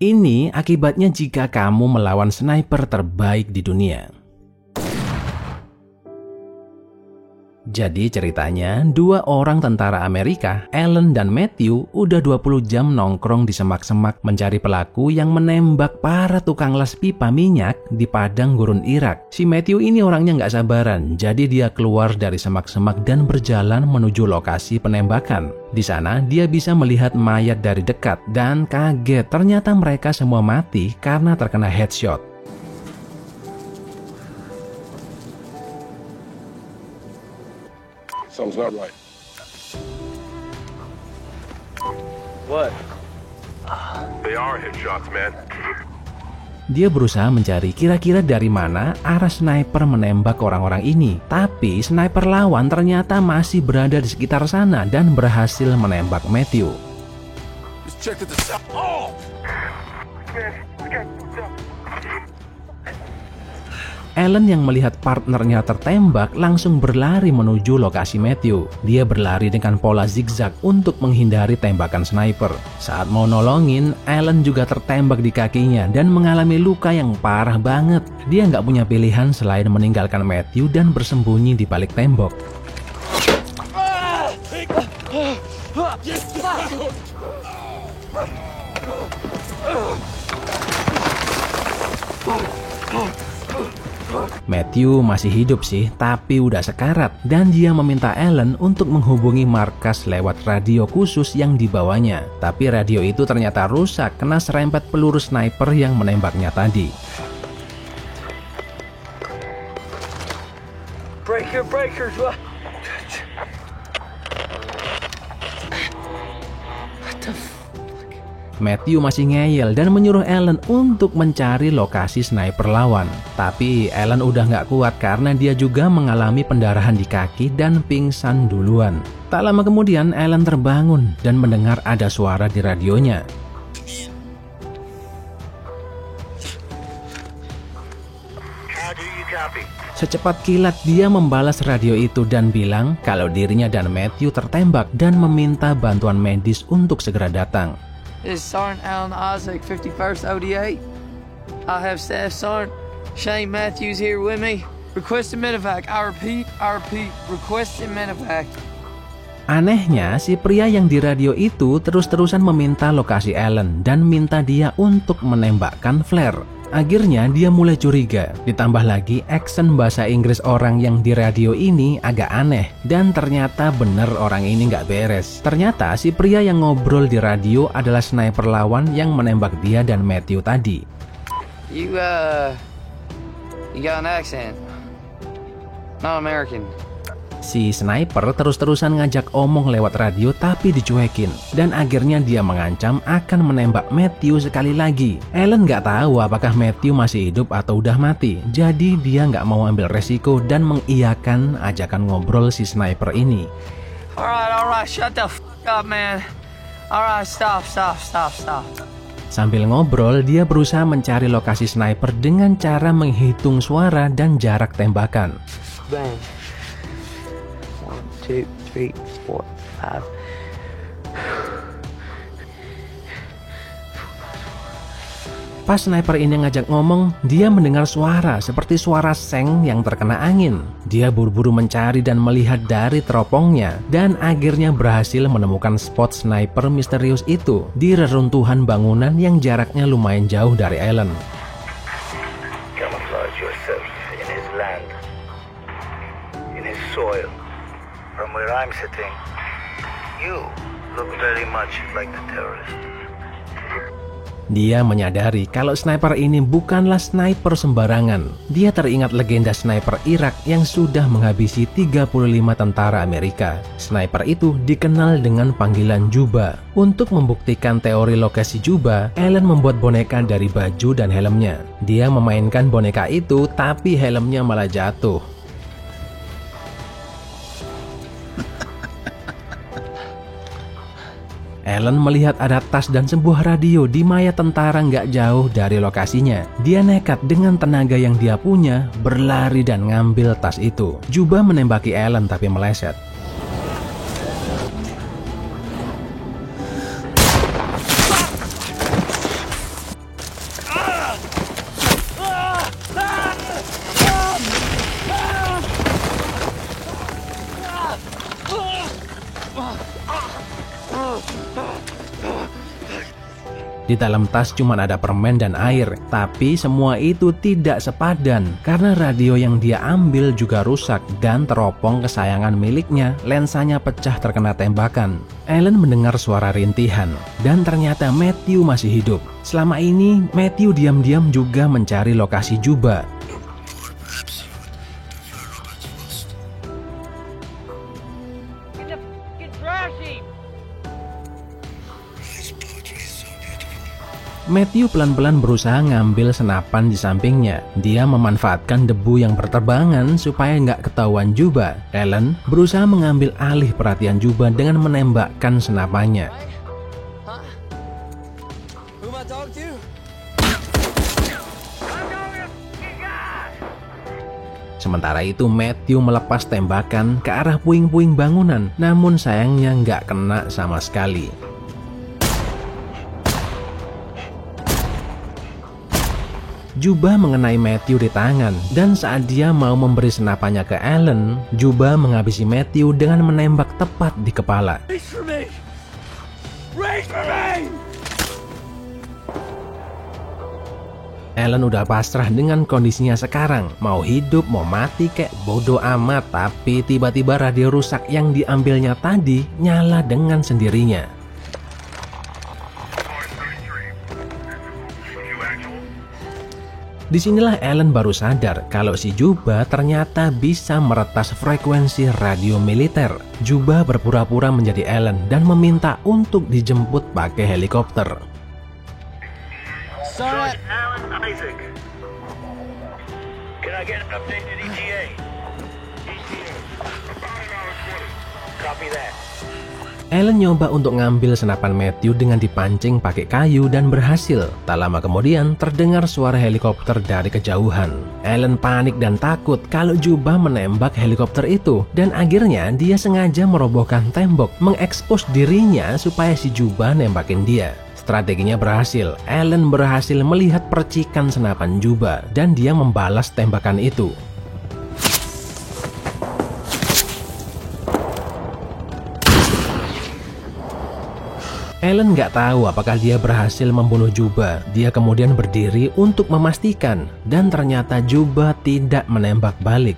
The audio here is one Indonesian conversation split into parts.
Ini akibatnya jika kamu melawan sniper terbaik di dunia. Jadi ceritanya, dua orang tentara Amerika, Alan dan Matthew, udah 20 jam nongkrong di semak-semak mencari pelaku yang menembak para tukang las pipa minyak di padang gurun Irak. Si Matthew ini orangnya nggak sabaran, jadi dia keluar dari semak-semak dan berjalan menuju lokasi penembakan. Di sana, dia bisa melihat mayat dari dekat dan kaget. Ternyata mereka semua mati karena terkena headshot. Something's not right. What? They are headshots, man. Dia berusaha mencari kira-kira dari mana arah sniper menembak orang-orang ini. Tapi sniper lawan ternyata masih berada di sekitar sana dan berhasil menembak Matthew. Just check the south. Oh! Alan yang melihat partnernya tertembak langsung berlari menuju lokasi Matthew. Dia berlari dengan pola zigzag untuk menghindari tembakan sniper. Saat mau nolongin, Alan juga tertembak di kakinya dan mengalami luka yang parah banget. Dia nggak punya pilihan selain meninggalkan Matthew dan bersembunyi di balik tembok. Matthew masih hidup sih, tapi udah sekarat, dan dia meminta Alan untuk menghubungi markas lewat radio khusus yang dibawanya. Tapi radio itu ternyata rusak kena serempet peluru sniper yang menembaknya tadi. Breakers. What the Matthew masih ngeyel dan menyuruh Alan untuk mencari lokasi sniper lawan. Tapi Alan udah nggak kuat karena dia juga mengalami pendarahan di kaki dan pingsan duluan. Tak lama kemudian Alan terbangun dan mendengar ada suara di radionya. Secepat kilat dia membalas radio itu dan bilang kalau dirinya dan Matthew tertembak dan meminta bantuan medis untuk segera datang. This is Sergeant Alan Isaac, 51st ODA. I have Staff Sergeant Shane Matthews here with me. Requesting medevac. I repeat, requesting medevac. Anehnya, si pria yang di radio itu terus-terusan meminta lokasi Alan dan minta dia untuk menembakkan flare. Akhirnya dia mulai curiga, ditambah lagi aksen bahasa Inggris orang yang di radio ini agak aneh. Dan ternyata bener orang ini nggak beres. Ternyata si pria yang ngobrol di radio adalah sniper lawan yang menembak dia dan Matthew tadi. You got an accent. Not American. Si sniper terus-terusan ngajak omong lewat radio tapi dicuekin. Dan akhirnya dia mengancam akan menembak Matthew sekali lagi. Alan nggak tahu apakah Matthew masih hidup atau udah mati. Jadi dia nggak mau ambil resiko dan mengiyakan ajakan ngobrol si sniper ini. Alright, shut the f*** up, man. Alright, stop. Sambil ngobrol, dia berusaha mencari lokasi sniper dengan cara menghitung suara dan jarak tembakan. Bang. 1, 2, 3, 4, 5. Pas sniper ini ngajak ngomong, dia mendengar suara seperti suara seng yang terkena angin. Dia buru-buru mencari dan melihat dari teropongnya, dan akhirnya berhasil menemukan spot sniper misterius itu di reruntuhan bangunan yang jaraknya lumayan jauh dari Alan. Camouflage yourself in his land, in his soil. From where I'm sitting, you look very much like the terrorist. Dia menyadari kalau sniper ini bukanlah sniper sembarangan. Dia teringat legenda sniper Irak yang sudah menghabisi 35 tentara Amerika. Sniper itu dikenal dengan panggilan Juba. Untuk membuktikan teori lokasi Juba, Alan membuat boneka dari baju dan helmnya. Dia memainkan boneka itu, tapi helmnya malah jatuh. Alan melihat ada tas dan sebuah radio di mayat tentara nggak jauh dari lokasinya. Dia nekat dengan tenaga yang dia punya, berlari dan ngambil tas itu. Juba menembaki Alan tapi meleset. Di dalam tas cuma ada permen dan air, tapi semua itu tidak sepadan karena radio yang dia ambil juga rusak dan teropong kesayangan miliknya, lensanya pecah terkena tembakan. Alan mendengar suara rintihan dan ternyata Matthew masih hidup. Selama ini Matthew diam-diam juga mencari lokasi Juba. Matthew pelan-pelan berusaha ngambil senapan di sampingnya. Dia memanfaatkan debu yang berterbangan supaya nggak ketahuan Juba. Alan berusaha mengambil alih perhatian Juba dengan menembakkan senapannya. Sementara itu Matthew melepas tembakan ke arah puing-puing bangunan, namun sayangnya nggak kena sama sekali. Juba mengenai Matthew di tangan, dan saat dia mau memberi senapannya ke Alan, Juba menghabisi Matthew dengan menembak tepat di kepala. Alan udah pasrah dengan kondisinya sekarang, mau hidup mau mati kayak bodoh amat, tapi tiba-tiba radio rusak yang diambilnya tadi nyala dengan sendirinya. Disinilah Alan baru sadar kalau si Juba ternyata bisa meretas frekuensi radio militer. Juba berpura-pura menjadi Alan dan meminta untuk dijemput pakai helikopter. Alan Isaac. Can I get an updated ETA? Copy that. Alan nyoba untuk ngambil senapan Matthew dengan dipancing pakai kayu dan berhasil. Tak lama kemudian terdengar suara helikopter dari kejauhan. Alan panik dan takut kalau Juba menembak helikopter itu, dan akhirnya dia sengaja merobohkan tembok, mengekspos dirinya supaya si Juba nembakin dia. Strateginya berhasil. Alan berhasil melihat percikan senapan Juba dan dia membalas tembakan itu. Alan nggak tahu apakah dia berhasil membunuh Juba. Dia kemudian berdiri untuk memastikan, dan ternyata Juba tidak menembak balik.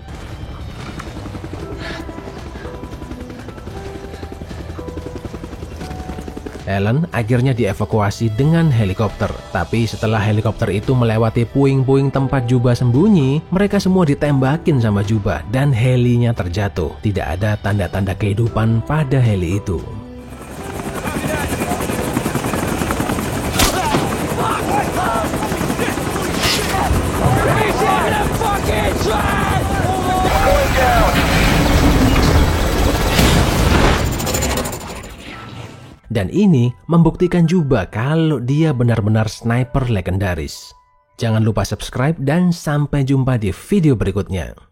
Alan akhirnya dievakuasi dengan helikopter. Tapi setelah helikopter itu melewati puing-puing tempat Juba sembunyi, mereka semua ditembakin sama Juba dan helinya terjatuh. Tidak ada tanda-tanda kehidupan pada heli itu. Dan ini membuktikan Juba kalau dia benar-benar sniper legendaris. Jangan lupa subscribe dan sampai jumpa di video berikutnya.